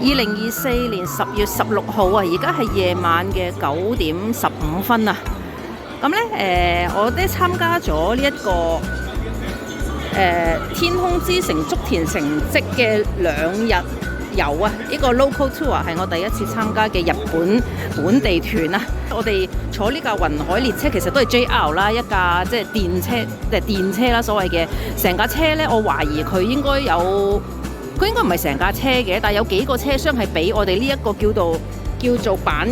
2024年10月16號啊，而家係夜晚嘅9點15分啊。咁呢，我哋參加咗呢一個天空之城竹田城跡嘅2日遊啊！呢個 local tour 係我第一次參加嘅日本本地團啊！我哋坐呢架雲海列車，其實都係 JR 啦，一架即係電車啦，所謂嘅成架車呢，我懷疑佢應該唔係成架車嘅，但係有幾個車廂係俾我哋呢一個叫做阪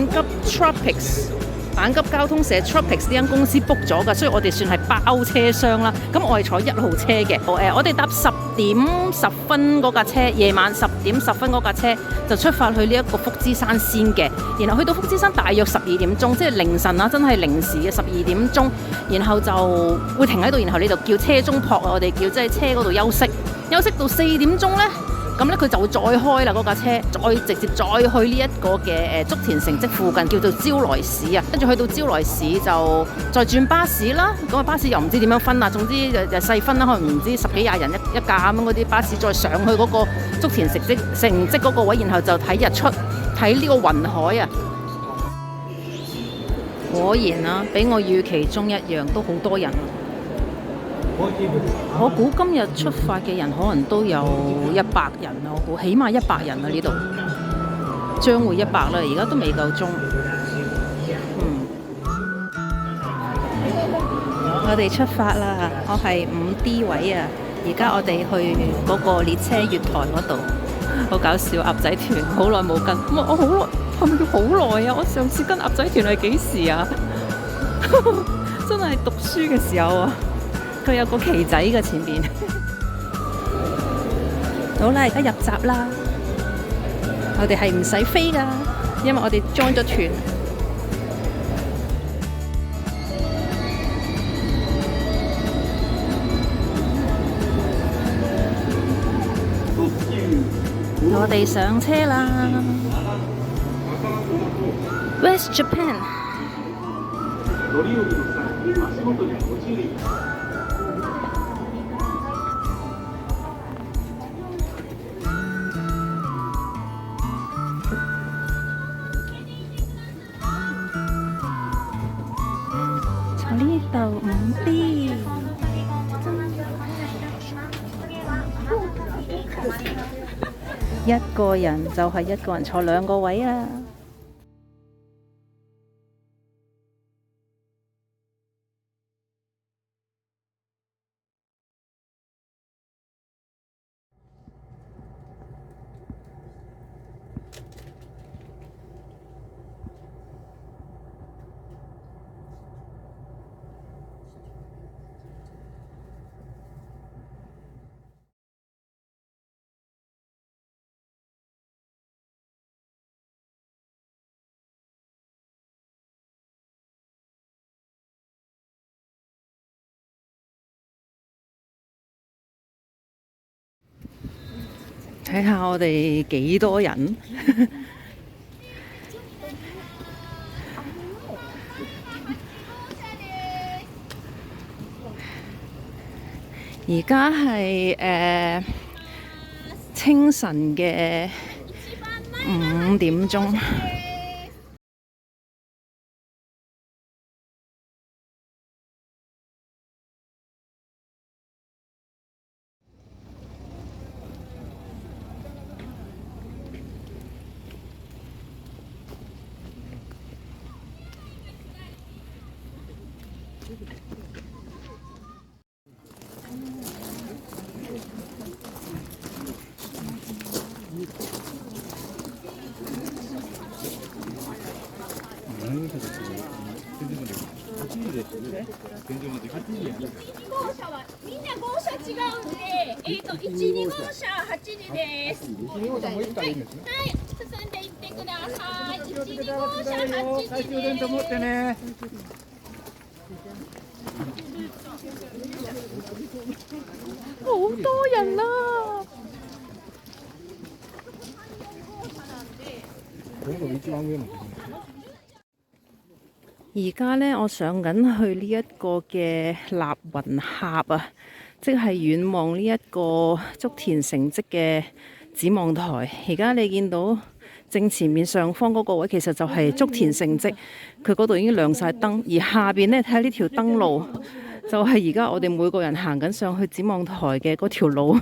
急交通社 Tropics 呢間公司 book 咗㗎，所以我哋算係包車廂啦。咁我係坐1號車嘅，我哋搭10點10分嗰架車，夜晚10點10分嗰架車就出發去呢一個福知山先嘅，然後去到福知山大約12點鐘，即係凌晨啦，真係零時嘅12點鐘，然後就會停喺度，然後你就叫車中泊啊，我哋叫即係車嗰度休息到4點鐘呢。咁咧佢就會再開啦，嗰架車直接再去呢一個嘅竹田城跡附近叫做招來市啊，跟住去到招來市就再轉巴士啦。咁個巴士又唔知點樣分啊，總之就細分啦，可能唔知10幾20人一架咁樣嗰啲巴士，再上去嗰個竹田城跡嗰個位，然後就睇日出，睇呢個雲海啊。果然啊，比我預期中一樣，都好多人。我估今日出發嘅人可能都有100人啊，我估起碼100人啊，呢度將會100啦，而家都未夠鐘。我哋出發啦，我係5D 位啊，而家我哋去嗰個列車月台嗰度，好搞笑，鴨仔團好耐冇跟，我好耐，係咪叫好耐啊？我上次跟鴨仔團係幾時啊？真係讀書嘅時候啊！佢有個旗仔嘅前邊。好啦，而家入閘啦。我哋係唔使飛㗎，因為我哋 join 咗團。我哋上車啦。West Japan。呢度5D，一個人就係一個人坐2個位啊！睇下我哋幾多人。而家係清晨嘅5點鐘。号車はみんな号車違うんで、1、2号車8時です。1、2号車もう1回いいんですね。はい、進んでいってください。1、2号車8時です。持ってね。好多人啦！而家呢，我上緊去呢一個嘅立雲峽啊，即係遠望呢一個竹田城跡嘅展望台。而家你見到正前面上方嗰個位，其實就係竹田城跡，佢嗰度已經亮晒燈。而下邊呢，睇下呢條燈路，就係而家我哋每個人行緊上去展望台嘅嗰條路，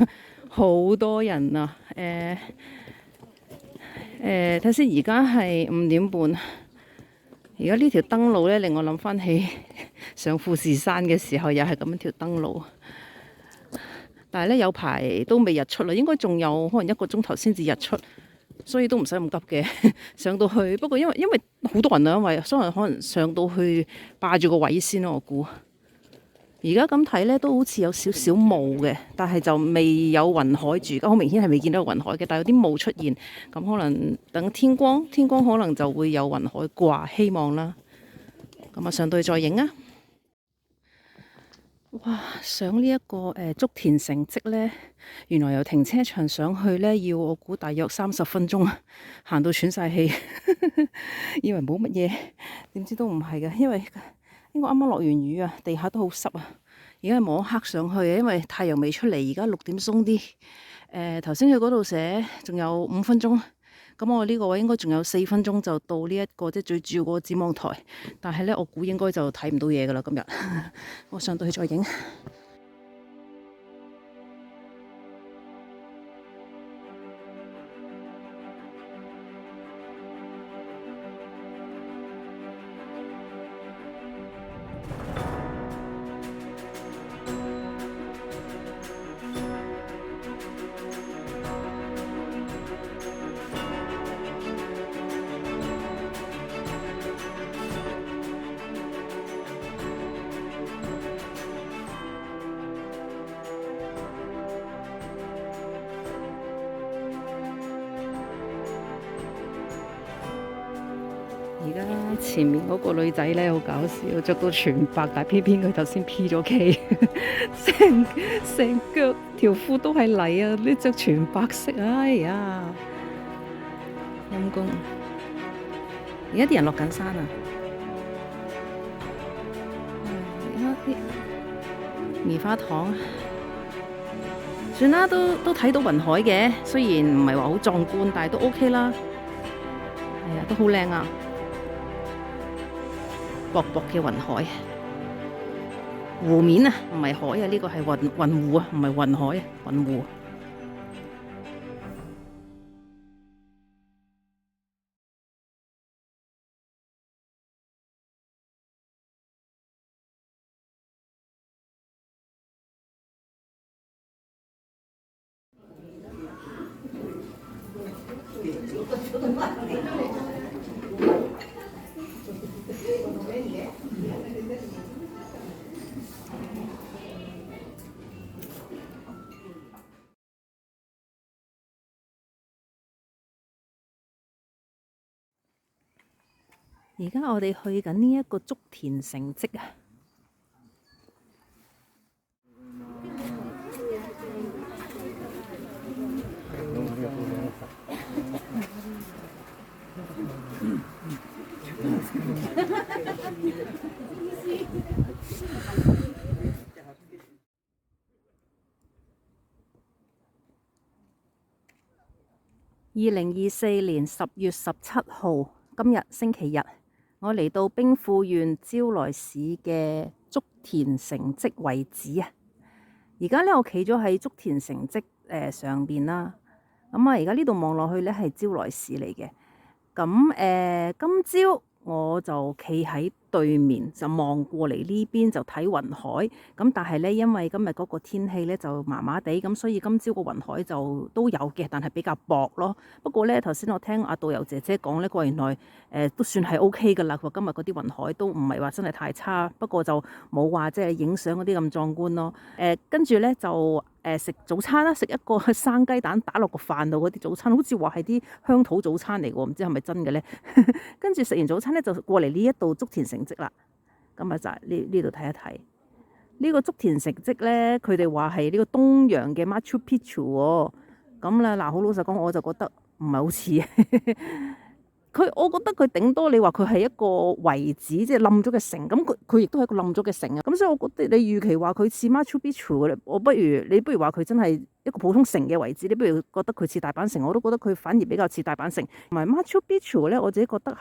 好多人啊！睇先，而家係5點半。而家呢條燈路呢，令我諗翻起上富士山嘅時候，又係咁樣條燈路。但係呢，有排都未日出啦，應該仲有可能1個鐘頭先至日出，所以都唔使咁急嘅上到去。不過因為好多人啊，因為所以可能上到去霸住個位先咯，我估。而家咁睇呢，都好似有少少霧嘅，但係就未有雲海住，好明顯係未見到雲海嘅，但係有啲霧出現，咁可能等天光可能就會有雲海啩，希望啦。咁啊，上到去再影啊！哇，上呢一個竹田城跡呢，原來由停車場上去呢，要我估大約30分鐘，行到喘晒氣，以為冇乜嘢，點知都唔係嘅，因為應該啱啱落完雨啊，地下都好濕啊。而家係摸黑上去啊，因為太陽未出嚟，而家6點鬆啲。頭先佢嗰度寫仲有5分鐘。咁我呢個位應該仲有4分鐘就到呢一個即係最主要嗰個展望台，但係呢，我估應該就睇唔到嘢噶啦今日。我上到去再影。而家前面嗰個女仔呢，好搞笑，着到全白，但偏偏佢頭先 P 咗 K， 成腳條褲都係泥啊！呢着全白色，哎呀，陰公！而家啲人落緊山啊！而家啲棉花糖，算啦，都睇到雲海嘅，雖然唔係話好壯觀，但係都 OK 啦。係啊，都好靚啊！薄薄嘅雲海，湖面啊，唔係海啊，呢個係雲湖啊，唔係雲海啊，雲湖。而家我哋去緊呢一個竹田城跡啊！2024年10月17號，今日星期日。我嚟到兵庫縣招來市嘅竹田城跡遺址啊！而家呢，我企咗喺竹田城跡上邊啦。咁啊，而家呢度望落去呢係招來市嚟嘅。咁今朝我就企喺對面，就望過嚟呢邊就睇雲海。咁但係呢，因為今日嗰個天氣呢就麻麻地，咁所以今朝個雲海就都有嘅，但係比較薄咯。不過呢，頭先我聽阿導遊姐姐講呢，佢話原來都算係 OK 噶啦。佢話今日嗰啲雲海都唔係話真係太差，不過就冇話即係影相嗰啲咁壯觀咯。跟住呢，就食早餐啦，食一個生雞蛋打落個飯度嗰啲早餐，好似話係啲鄉土早餐嚟喎，唔知係咪真嘅呢？跟住食完早餐呢，就過嚟呢一度竹田城跡啦。咁啊就係呢度睇一睇呢個竹田城跡呢，佢哋話係呢個東洋嘅 Machu Picchu 喎。咁啦，嗱，好老實講，我就覺得唔係好似。我覺得佢頂多你話佢係一個遺址，即係冧咗嘅城，咁佢亦都係一個冧咗嘅城啊。咁所以我覺得你預期話佢似 Machu Picchu 你不如話佢真係一個普通城嘅遺址，你不如覺得佢似大阪城，我都覺得佢反而比較似大阪城。同埋 Machu Picchu 咧，我自己覺得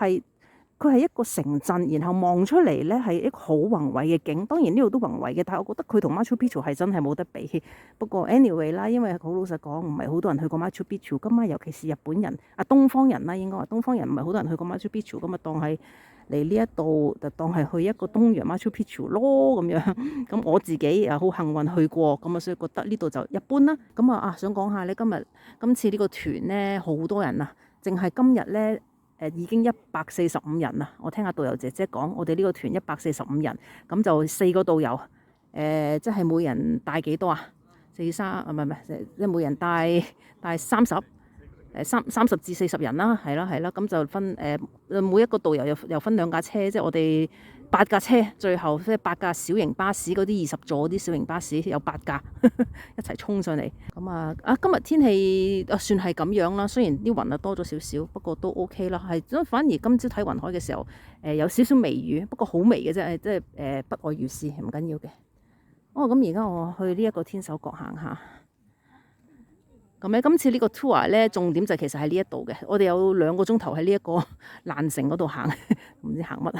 佢係一個城鎮，然後望出嚟咧係一個好宏偉嘅景。當然呢度都宏偉嘅，但係我覺得佢同 Machu Picchu 係真係冇得比。不過 anyway 啦，因為好老實講，唔係好多人去過 Machu Picchu 㗎嘛，尤其是日本人東方人啦，應該話東方人唔係好多人去過 Machu Picchu，咁啊當係嚟呢一度就當係去一個東洋 Machu Picchu 咯咁樣。咁我自己好幸運去過，咁啊所以覺得呢度就一般啦。咁想講下咧，今次呢個團咧好多人啊，淨係今日咧。已經145人啦！我聽下導遊姐姐講，我哋呢個團145人，咁就4個導遊，即係每人帶幾多啊？43唔係，即係每人帶30，30至40人啦，係啦，咁就分每一個導遊又分2架車，即係我哋8架車，最後即係8架小型巴士，嗰啲20座啲小型巴士有8架一齊衝上嚟。咁今日天氣算係咁樣啦，雖然啲雲多咗少少，不過都 OK 啦。係反而今朝睇雲海嘅時候，有少少微雨，不過好微嘅啫，即係不外如是，唔緊要嘅。咁而家我去呢一個天守閣行下。咁咧，今次呢個 tour 咧，重點就其實喺呢一度嘅。我哋有2個鐘頭喺呢一個爛城嗰度行，唔知行乜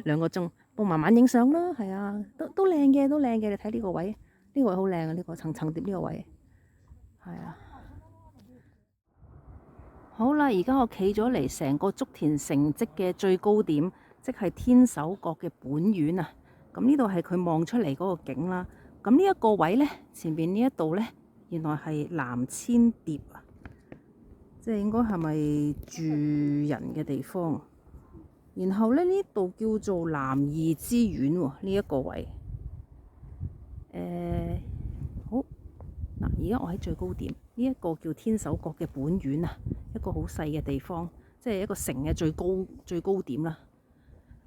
2個鐘。不過慢慢影相啦，係啊，都靚嘅，都靚嘅。你睇呢個位，呢個位好靚啊！呢個層疊呢個位，係啊。好啦，而家我企咗嚟成個竹田城跡嘅最高點，即係天守閣嘅本院啊。咁呢度係佢望出嚟嗰個景啦。咁呢一個位咧，前邊呢一度咧。原來係南千疊啊，即係應該係咪住人嘅地方？然後咧，呢度叫做南二之院喎，呢一個位。好嗱，而家我喺最高點，呢一個叫天守閣嘅本院啊，一個好細嘅地方，即係一個城嘅最高點啦。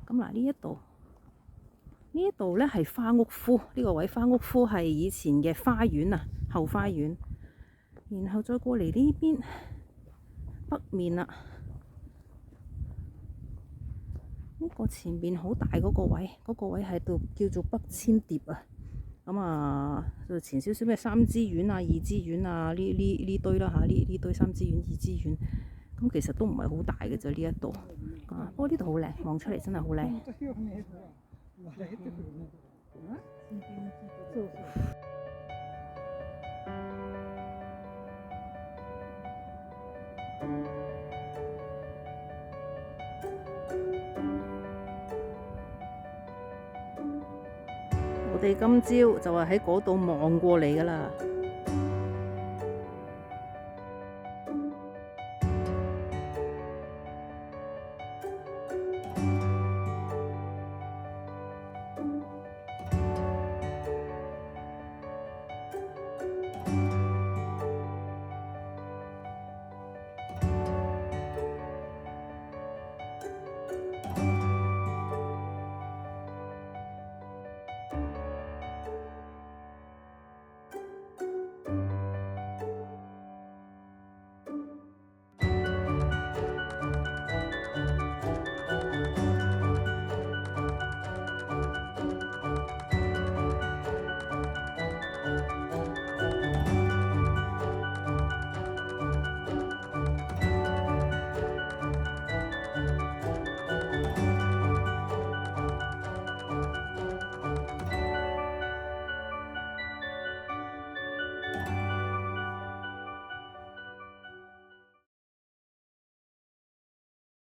咁嗱，呢一度咧係花屋敷，呢個位花屋敷係以前嘅花園啊。後花園，然後再過嚟呢邊北面啦。呢個前面好大嗰個位，嗰個位喺度叫做北千疊啊。就前少少咩三之院啊、二之院啊呢堆啦嚇，呢堆三之院、二之院，咁其實都唔係好大嘅啫呢一度。不過呢度好靚，望出嚟真係好靚。我哋今朝就係喺嗰度望過嚟㗎啦。